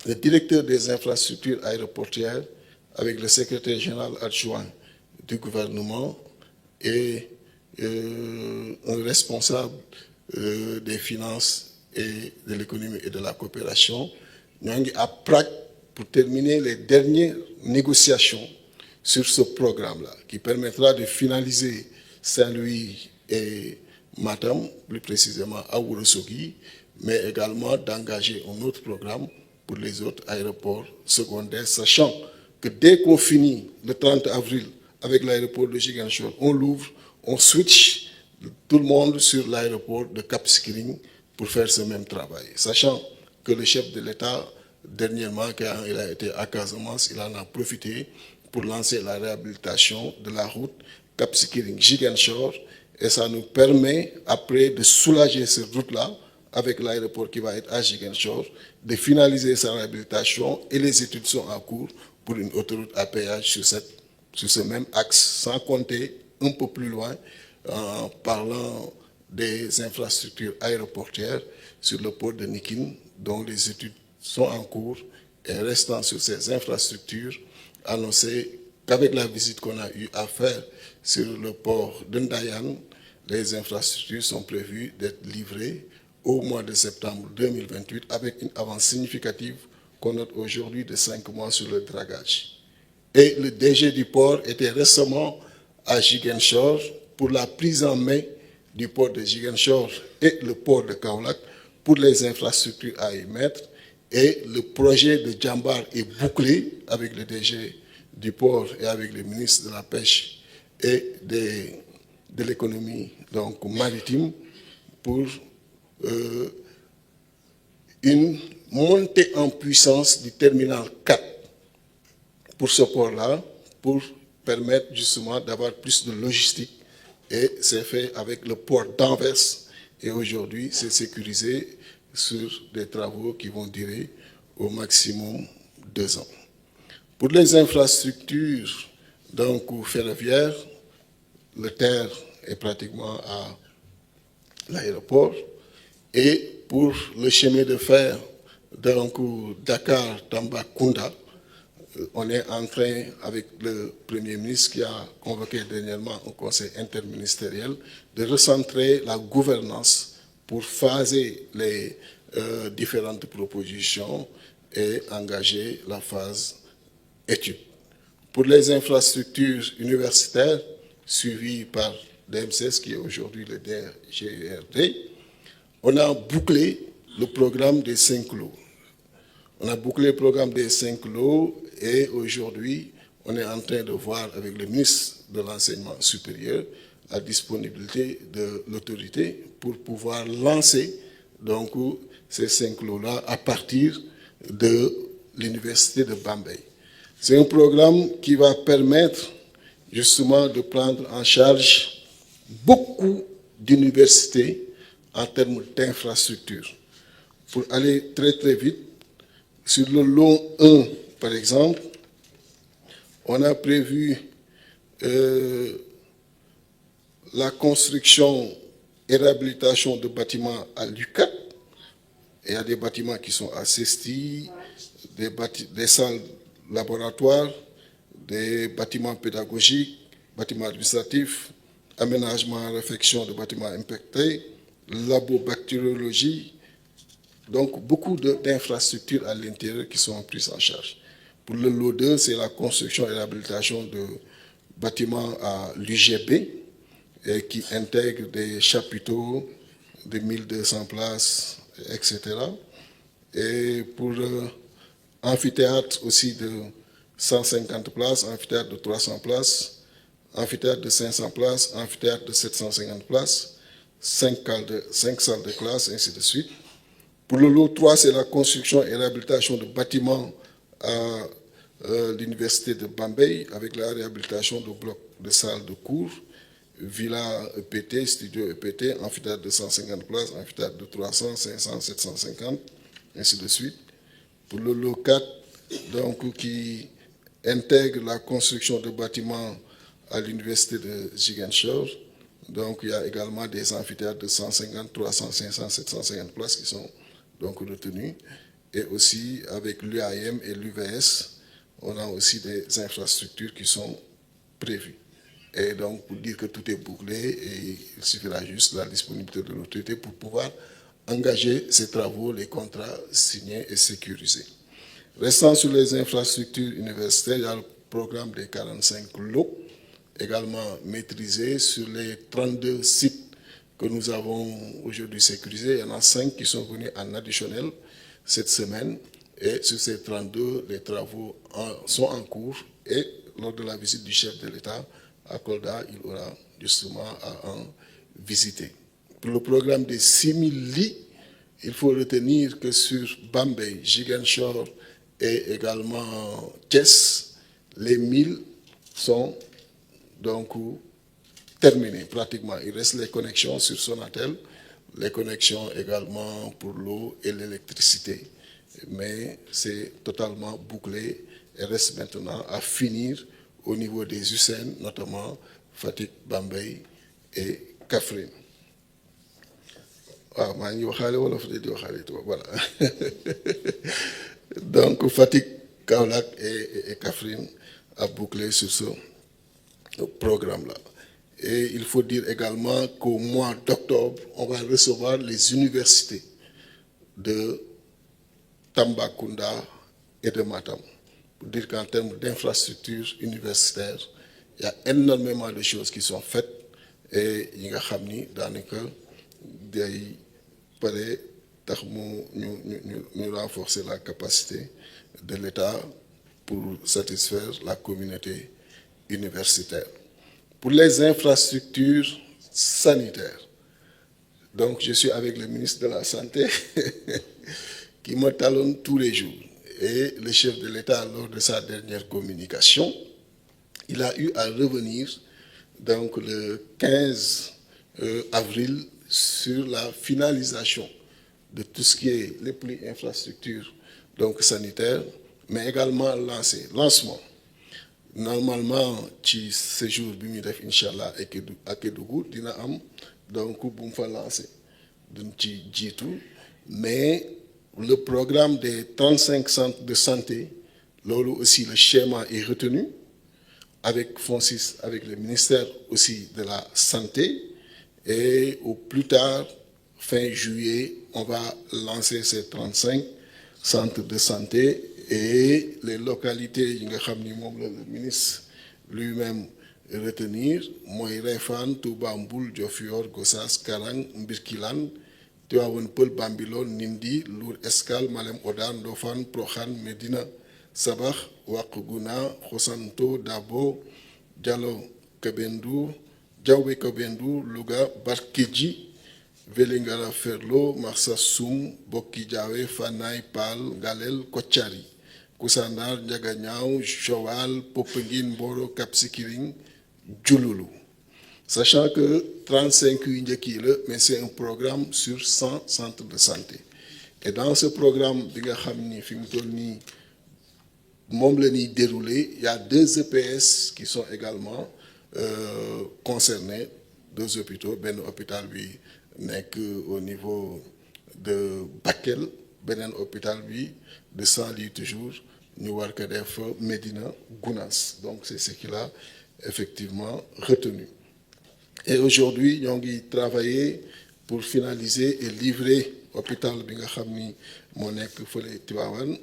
le directeur des infrastructures aéroportuaires avec le secrétaire général adjoint du gouvernement et un responsable des finances et de l'économie et de la coopération. Nous sommes à Prague pour terminer les dernières négociations sur ce programme-là, qui permettra de finaliser Saint-Louis et Matam, plus précisément à Ourossogui, mais également d'engager un autre programme pour les autres aéroports secondaires, sachant que dès qu'on finit le 30 avril avec l'aéroport de Ziguinchor, on l'ouvre, on switch tout le monde sur l'aéroport de Cap Skirring pour faire ce même travail. Sachant que le chef de l'État, dernièrement, quand il a été à Casamance, il en a profité pour lancer la réhabilitation de la route Cap Skirring-Ziguinchor, et ça nous permet, après, de soulager cette route-là, avec l'aéroport qui va être à Ziguinchor, de finaliser sa réhabilitation, et les études sont en cours pour une autoroute à péage sur ce même axe, sans compter un peu plus loin, en parlant des infrastructures aéroportuaires sur le port de Nikin, dont les études sont en cours, et restant sur ces infrastructures, annoncer qu'avec la visite qu'on a eu à faire sur le port de Ndayan, les infrastructures sont prévues d'être livrées au mois de septembre 2028 avec une avance significative qu'on note aujourd'hui de 5 mois sur le dragage. Et le DG du port était récemment à Ziguinchor pour la prise en main du port de Ziguinchor et le port de Kaolack pour les infrastructures à y mettre. Et le projet de Djambar est bouclé avec le DG du port et avec le ministre de la Pêche et de l'économie donc maritime pour une montée en puissance du terminal 4 pour ce port-là, pour permettre justement d'avoir plus de logistique. Et c'est fait avec le port d'Anvers. Et aujourd'hui, c'est sécurisé sur des travaux qui vont durer au maximum 2 ans. Pour les infrastructures donc ferroviaires, le TER est pratiquement à l'aéroport. Et pour le chemin de fer donc Dakar-Tambacounda, on est en train, avec le Premier ministre qui a convoqué dernièrement un conseil interministériel, de recentrer la gouvernance pour phaser les différentes propositions et engager la phase étude. Pour les infrastructures universitaires, suivies par l'EMCS, qui est aujourd'hui le DGRD, on a bouclé le programme des 5 lots. On a bouclé le programme des 5 lots et aujourd'hui, on est en train de voir avec le ministre de l'Enseignement supérieur la disponibilité de l'autorité pour pouvoir lancer donc, ces 5 lots-là à partir de l'université de Bambey. C'est un programme qui va permettre justement de prendre en charge beaucoup d'universités en termes d'infrastructures. Pour aller très très vite, sur le lot 1, par exemple, on a prévu la construction et réhabilitation de bâtiments à l'UCAT. Il y a des bâtiments qui sont à Sesti, des salles laboratoires, des bâtiments pédagogiques, bâtiments administratifs, aménagement et réfection de bâtiments impactés, labobactériologie, donc beaucoup d'infrastructures à l'intérieur qui sont prises en charge. Pour le lot 2, c'est la construction et réhabilitation de bâtiments à l'UGB qui intègrent des chapiteaux de 1200 places, etc. Et pour amphithéâtre aussi de 150 places, amphithéâtre de 300 places, amphithéâtre de 500 places, amphithéâtre de 750 places, 5 salles de classe, ainsi de suite. Pour le lot 3, c'est la construction et réhabilitation de bâtiments à l'université de Bambey avec la réhabilitation de blocs de salles de cours, villa EPT, studio EPT, amphithéâtre de 150 places, amphithéâtre de 300, 500, 750, ainsi de suite. Pour le lot 4, donc, qui intègre la construction de bâtiments à l'université de Ziguinchor, donc il y a également des amphithéâtres de 150, 300, 500, 750 places qui sont donc retenus. et aussi avec l'UAM et l'UVS, on a aussi des infrastructures qui sont prévues. Et donc, pour dire que tout est bouclé, et il suffira juste de la disponibilité de l'autorité pour pouvoir engager ces travaux, les contrats signés et sécurisés. Restant sur les infrastructures universitaires, il y a le programme des 45 lots, également maîtrisé sur les 32 sites que nous avons aujourd'hui sécurisés. Il y en a 5 qui sont venus en additionnel cette semaine. Et sur ces 32, les travaux sont en cours. Et lors de la visite du chef de l'État à Kolda, il aura justement à en visiter. Pour le programme des 6000 lits, il faut retenir que sur Bambey, Ziguinchor et également Thiès, les 1000 sont donc terminés pratiquement. Il reste les connexions sur Sonatel, les connexions également pour l'eau et l'électricité. Mais c'est totalement bouclé et reste maintenant à finir au niveau des USN, notamment Fatick, Bambey et Kaffrine. Ah, voilà. Donc Fatick, Kaolack et Kaffrine a bouclé sur ce programme-là. Et il faut dire également qu'au mois d'octobre, on va recevoir les universités de Tambacounda et de Matam. Pour dire qu'en termes d'infrastructures universitaires, il y a énormément de choses qui sont faites et il y a renforcer la capacité de l'État pour satisfaire la communauté universitaire. Pour les infrastructures sanitaires, donc je suis avec le ministre de la Santé qui me talonne tous les jours. Et le chef de l'État, lors de sa dernière communication, il a eu à revenir donc le 15 avril sur la finalisation de tout ce qui est les plus infrastructures donc sanitaires, mais également lancement. Normalement, ci séjour bi muy def inchallah à Kédougou dina am donc bu mu fa lancé duñ ci jiitu, mais le programme des 35 centres de santé, loolu aussi le schéma est retenu avec FONSIS, avec le ministère aussi de la Santé, et au plus tard, fin juillet, on va lancer ces 35 centres de santé et les localités, le ministre lui-même retenir, Moy Refane, Touba Mboul, Diofior, Gossas, Karang, Mbirkilan, Tivaouane Peulh, Bambilor, Nindi, Lour Escale, Malem Hodar, Ndofane, Prokhane, Medina, Sabakh, Ouarglouna, Khossanto, Dabo, Diallo Kabendou, Diaobé Kabendou, Louga, Barkedji, Vélingara Ferlo, Marsassoum, Bokki Diawé, Fanaye, Pal, Galel, Kotiari, Koussanar, Ndiaganiao, Joal, Popenguine, Mboro, Cap Skirring, Djouloulou. Sachant que 35 kg, mais c'est un programme sur 100 centres de santé. Et dans ce programme, déroulé, il y a 2 EPS qui sont également concernés, 2 hôpitaux, ben hôpital lui n'est qu'au niveau de Bakel, ben hôpital lui de 100 lits toujours, New York, Medina, Gounas. Donc c'est ce qu'il a effectivement retenu. Et aujourd'hui, nous avons travaillé pour finaliser et livrer l'hôpital Binga Khamni Monek Fole Tivaouane.